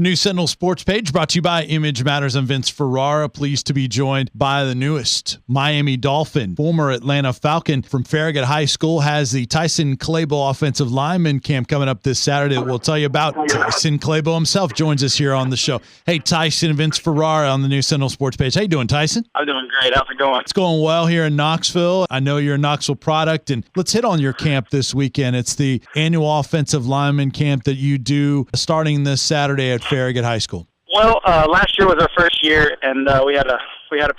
New Sentinel Sports Page brought to you by Image Matters and Vince Ferrara. Pleased to be joined by the newest Miami Dolphin, former Atlanta Falcon from Farragut High School, has the Tyson Clabo offensive lineman camp coming up this Saturday. We'll tell you about Tyson Clabo himself joins us here on the show. Hey, Tyson, Vince Ferrara on the New Sentinel Sports Page. How you doing, Tyson? I'm doing great. How's it going? It's going well here in Knoxville. I know you're a Knoxville product, and let's hit on your camp this weekend. It's the annual offensive lineman camp that you do starting this Saturday at Farragut High School. Well, last year was our first year, and we had a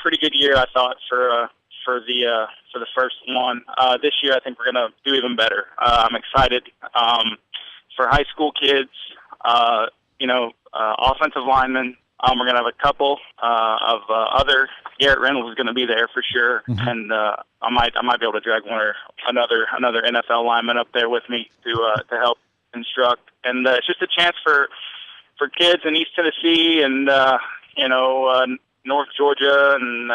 pretty good year, I thought, for the first one. This year, I think we're gonna do even better. I'm excited for high school kids. Offensive linemen. We're gonna have a couple of other. Garrett Reynolds is gonna be there for sure, and I might be able to drag one or another NFL lineman up there with me to help instruct. And it's just a chance for kids in East Tennessee and North Georgia and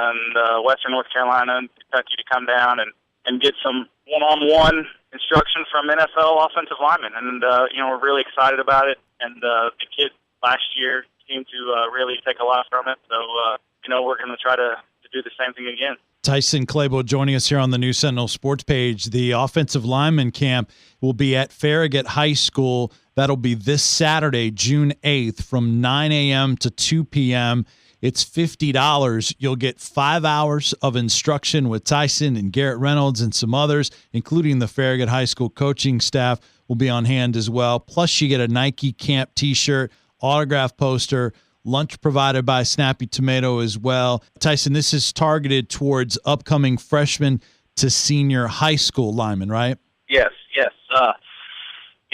Western North Carolina and Kentucky to come down and get some one-on-one instruction from NFL offensive linemen. And we're really excited about it. And the kids last year seemed to really take a lot from it. So we're going to try to do the same thing again. Tyson Clabo joining us here on the New Sentinel Sports Page. The offensive lineman camp will be at Farragut High School. That'll be this Saturday, June 8th, from 9 a.m. to 2 p.m. It's $50. You'll get 5 hours of instruction with Tyson and Garrett Reynolds and some others, including the Farragut High School coaching staff will be on hand as well. Plus, you get a Nike camp T-shirt, autograph poster, lunch provided by Snappy Tomato as well. Tyson, this is targeted towards upcoming freshmen to senior high school linemen, right? Yes.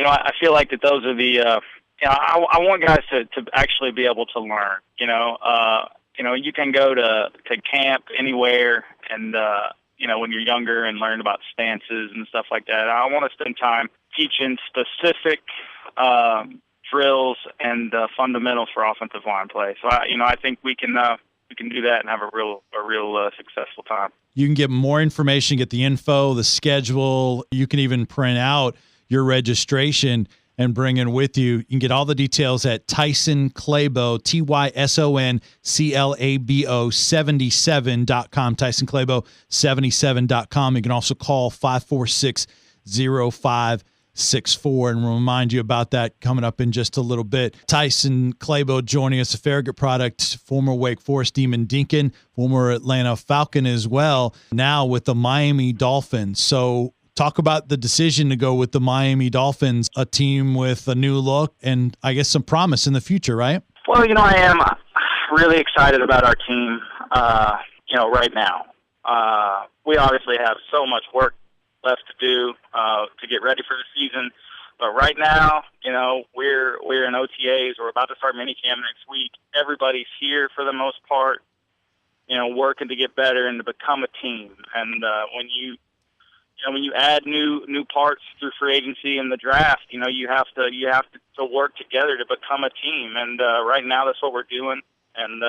I feel like that those are the I want guys to actually be able to learn. You can go to camp anywhere and when you're younger and learn about stances and stuff like that. I want to spend time teaching specific drills and fundamentals for offensive line play. So I think we can do that and have a real successful time. You can get more information, get the info, the schedule. You can even print out your registration and bring it with you. You can get all the details at Tyson Clabo, TySonclabo 77.com, TysonClabo77.com. You can also call 546-0564 and remind you about that coming up in just a little bit. Tyson Clabo joining us, a Farragut product, former Wake Forest Demon Deacon, former Atlanta Falcon as well, now with the Miami Dolphins. So talk about the decision to go with the Miami Dolphins, a team with a new look and I guess some promise in the future, right? Well, I am really excited about our team, right now. We obviously have so much work left to do to get ready for the season. But right now, we're in OTAs. We're about to start minicamp next week. Everybody's here for the most part, working to get better and to become a team. And when you add new parts through free agency and the draft, you have to work together to become a team. And right now, that's what we're doing. And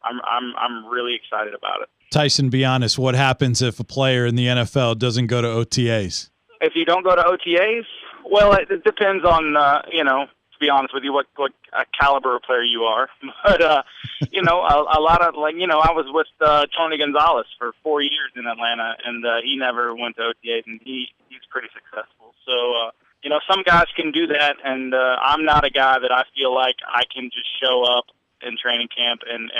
I'm really excited about it. Tyson, be honest. What happens if a player in the NFL doesn't go to OTAs? If you don't go to OTAs, well, it depends on to be honest with you, what caliber of player you are. But a lot of I was with Tony Gonzalez for 4 years in Atlanta, and he never went to OTAs, and he's pretty successful. So some guys can do that, and I'm not a guy that I feel like I can just show up in training camp and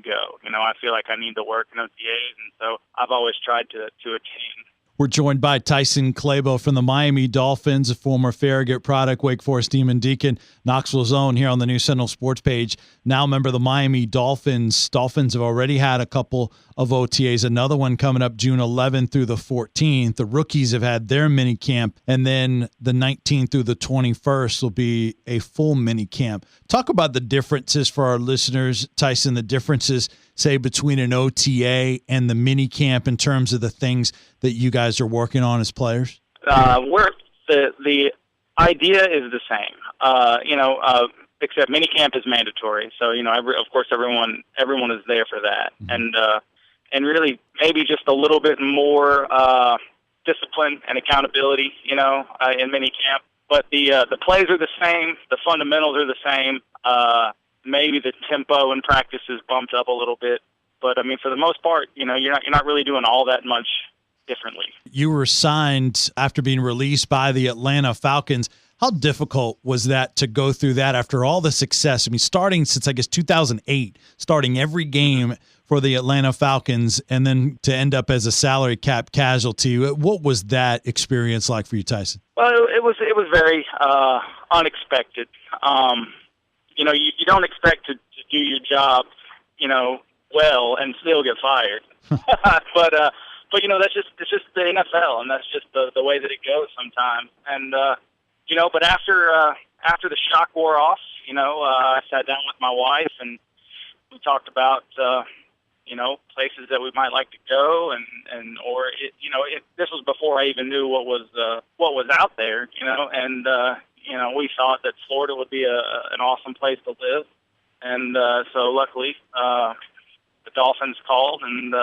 go. I feel like I need to work in OTAs, and so I've always tried to attain. We're joined by Tyson Clabo from the Miami Dolphins, a former Farragut product, Wake Forest Demon Deacon, Knoxville's own here on the New Sentinel Sports Page. Now a member of the Miami Dolphins. Dolphins have already had a couple of OTAs, another one coming up June 11th through the 14th. The rookies have had their mini camp, and then the 19th through the 21st will be a full mini camp. Talk about the differences for our listeners, Tyson, the differences, say, between an OTA and the mini camp in terms of the things that you guys are working on as players? The idea is the same, except mini camp is mandatory. So, of course, everyone is there for that. Mm-hmm. And really maybe just a little bit more discipline and accountability, in mini camp. but the plays are the same. The fundamentals are the same. Maybe the tempo in practice is bumped up a little bit, but I mean, for the most part, you're not really doing all that much differently. You were signed after being released by the Atlanta Falcons. How difficult was that to go through that after all the success? I mean, starting since, I guess, 2008, starting every game for the Atlanta Falcons, and then to end up as a salary cap casualty. What was that experience like for you, Tyson? Well, it was very unexpected. You don't expect to do your job, well and still get fired. But it's just the NFL, and that's just the way that it goes sometimes. And but after the shock wore off, I sat down with my wife and we talked about places that we might like to go, this was before I even knew what was out there, and we thought that Florida would be an awesome place to live, and so luckily the Dolphins called and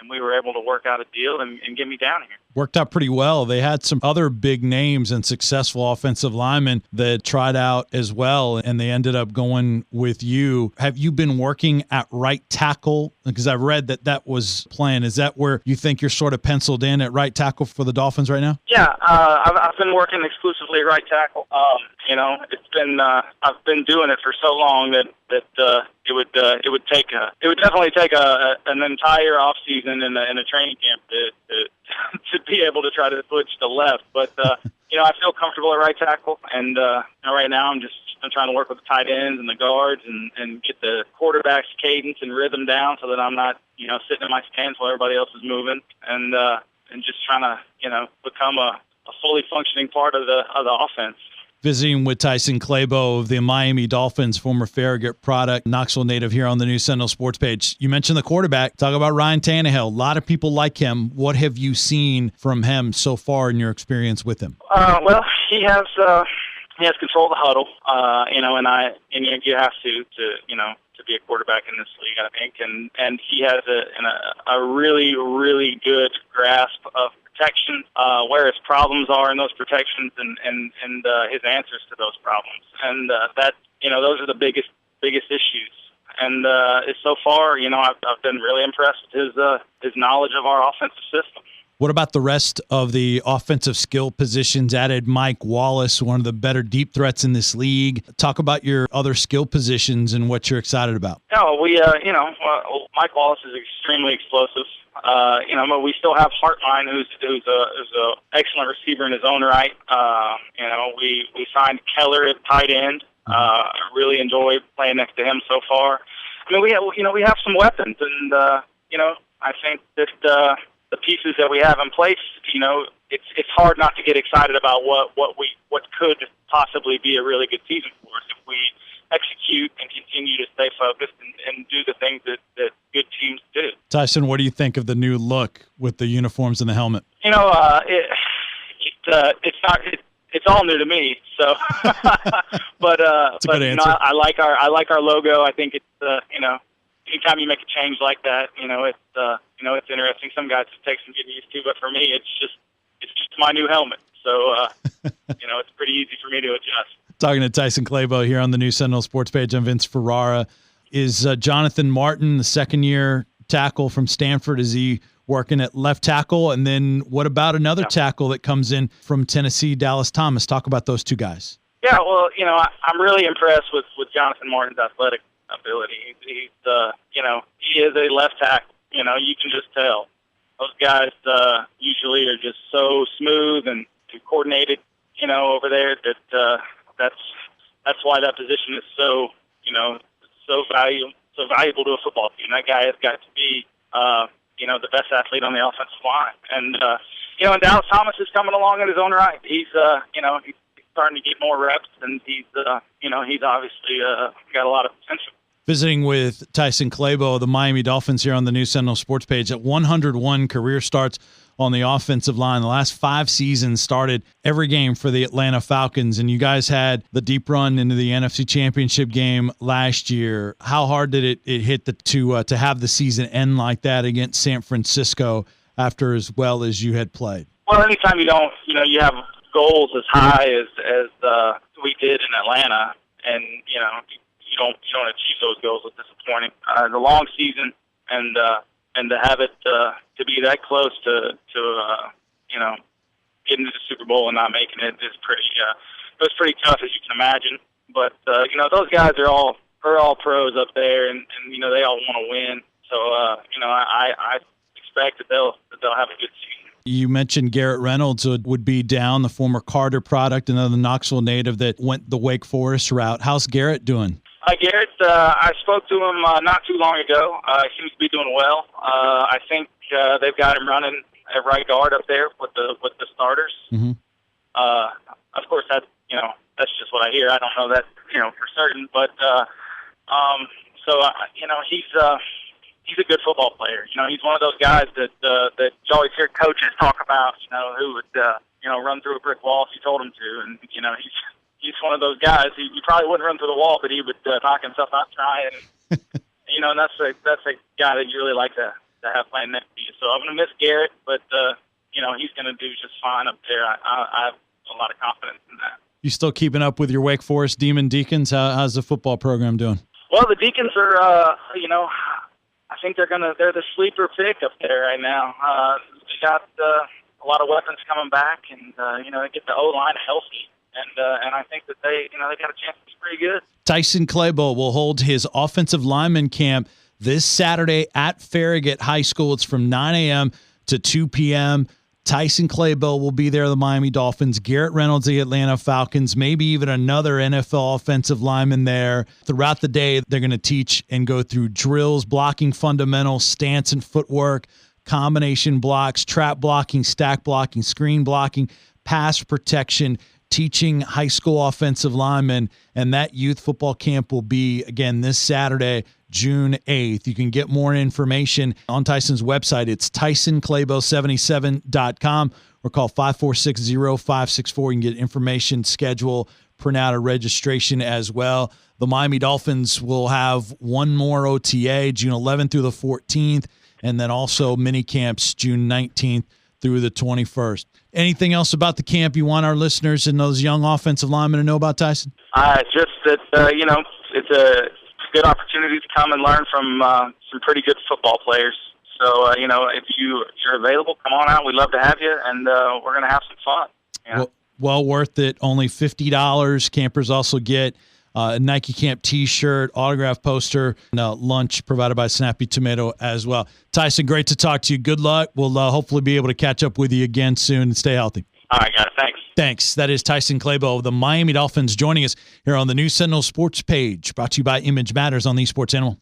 we were able to work out a deal and get me down here. Worked out pretty well. They had some other big names and successful offensive linemen that tried out as well, and they ended up going with you. Have you been working at right tackle? Because I read that was planned. Is that where you think you're sort of penciled in at right tackle for the Dolphins right now? Yeah, I've been working exclusively at right tackle. It's been I've been doing it for so long that it would definitely take an entire off season in a training camp to be able to try to switch to left. But I feel comfortable at right tackle, and right now I'm trying to work with the tight ends and the guards and get the quarterback's cadence and rhythm down so that I'm not sitting in my stance while everybody else is moving, and just trying to become a fully functioning part of the offense. Visiting with Tyson Clabo of the Miami Dolphins, former Farragut product, Knoxville native, here on the new Sentinel Sports page. You mentioned the quarterback. Talk about Ryan Tannehill. A lot of people like him. What have you seen from him so far in your experience with him? Well, he has control of the huddle, and you have to be a quarterback in this league, I think, and he has a really, really good grasp of protection, where his problems are in those protections, and his answers to those problems, and those are the biggest issues. And so far, I've been really impressed with his knowledge of our offensive system. What about the rest of the offensive skill positions? Added Mike Wallace, one of the better deep threats in this league. Talk about your other skill positions and what you're excited about. Mike Wallace is extremely explosive. But we still have Hartline, who's a excellent receiver in his own right. We signed Keller at tight end. I really enjoy playing next to him so far. I mean, we have some weapons, and I think that the pieces that we have in place, it's hard not to get excited about what could possibly be a really good season for us if we execute and continue to stay focused and do the things that good teams do. Tyson, what do you think of the new look with the uniforms and the helmet? It's all new to me. So, but I like our logo. I think it's anytime you make a change like that, it's interesting. Some guys it takes some getting used to, but for me, it's just my new helmet. So, it's pretty easy for me to adjust. Talking to Tyson Clabo here on the new Sentinel Sports page. I'm Vince Ferrara. Is Jonathan Martin, the second-year tackle from Stanford, is he working at left tackle? And then what about another tackle that comes in from Tennessee, Dallas Thomas? Talk about those two guys. Yeah, well, I'm really impressed with Jonathan Martin's athletic ability. He's he is a left tackle. You can just tell. Those guys usually are just so smooth and coordinated, over there that that's why that position is so valuable to a football team. That guy has got to be the best athlete on the offensive line. And and Dallas Thomas is coming along in his own right. He's he's starting to get more reps, and he's obviously got a lot of potential. Visiting with Tyson Clabo of the Miami Dolphins here on the new Sentinel Sports page. At 101 career starts on the offensive line. The last 5 seasons started every game for the Atlanta Falcons, and you guys had the deep run into the NFC Championship game last year. How hard did it hit to have the season end like that against San Francisco after as well as you had played? Well, anytime you have goals as high as we did in Atlanta, and you don't achieve those goals, it's disappointing. The long season and to have it to be that close to getting to the Super Bowl and not making it is pretty. It was pretty tough, as you can imagine. But those guys are all pros up there, and they all want to win. So I expect that they'll have a good season. You mentioned Garrett Reynolds would be down, the former Carter product, another Knoxville native that went the Wake Forest route. How's Garrett doing? Garrett, I spoke to him not too long ago. He seems to be doing well. I think they've got him running at right guard up there with the starters. Mm-hmm. Of course, that's just what I hear. I don't know that for certain, but he's a good football player. He's one of those guys that you always hear coaches talk about. Who would run through a brick wall if you told him to, and he's one of those guys. He probably wouldn't run through the wall, but he would knock himself out trying. And that's a guy that you really like to have playing next to you. So I'm going to miss Garrett, but he's going to do just fine up there. I have a lot of confidence in that. You still keeping up with your Wake Forest Demon Deacons? How's the football program doing? Well, the Deacons are, I think they're the sleeper pick up there right now. They got a lot of weapons coming back, and they get the O-line healthy, and I think that they got a chance to be pretty good. Tyson Clabo will hold his offensive lineman camp this Saturday at Farragut High School. It's from 9 a.m. to 2 p.m. Tyson Clabo will be there, the Miami Dolphins. Garrett Reynolds, the Atlanta Falcons, maybe even another NFL offensive lineman there. Throughout the day, they're going to teach and go through drills, blocking fundamentals, stance and footwork, combination blocks, trap blocking, stack blocking, screen blocking, pass protection, teaching high school offensive linemen. And that youth football camp will be, again, this Saturday, June 8th. You can get more information on Tyson's website. It's TysonClabo77.com or call 546-0564. You can get information, schedule, print out a registration as well. The Miami Dolphins will have one more OTA, June 11th through the 14th, and then also mini camps June 19th through the 21st. Anything else about the camp you want our listeners and those young offensive linemen to know about, Tyson? Just that, it's a good opportunity to come and learn from some pretty good football players. So, if you're available, come on out. We'd love to have you, and we're going to have some fun. Well worth it. Only $50. Campers also get a Nike Camp T-shirt, autograph poster, and lunch provided by Snappy Tomato as well. Tyson, great to talk to you. Good luck. We'll hopefully be able to catch up with you again soon and stay healthy. All right, guys. Thanks. Thanks. That is Tyson Clabo of the Miami Dolphins joining us here on the New Sentinel Sports page, brought to you by Image Matters on the Sports Animal.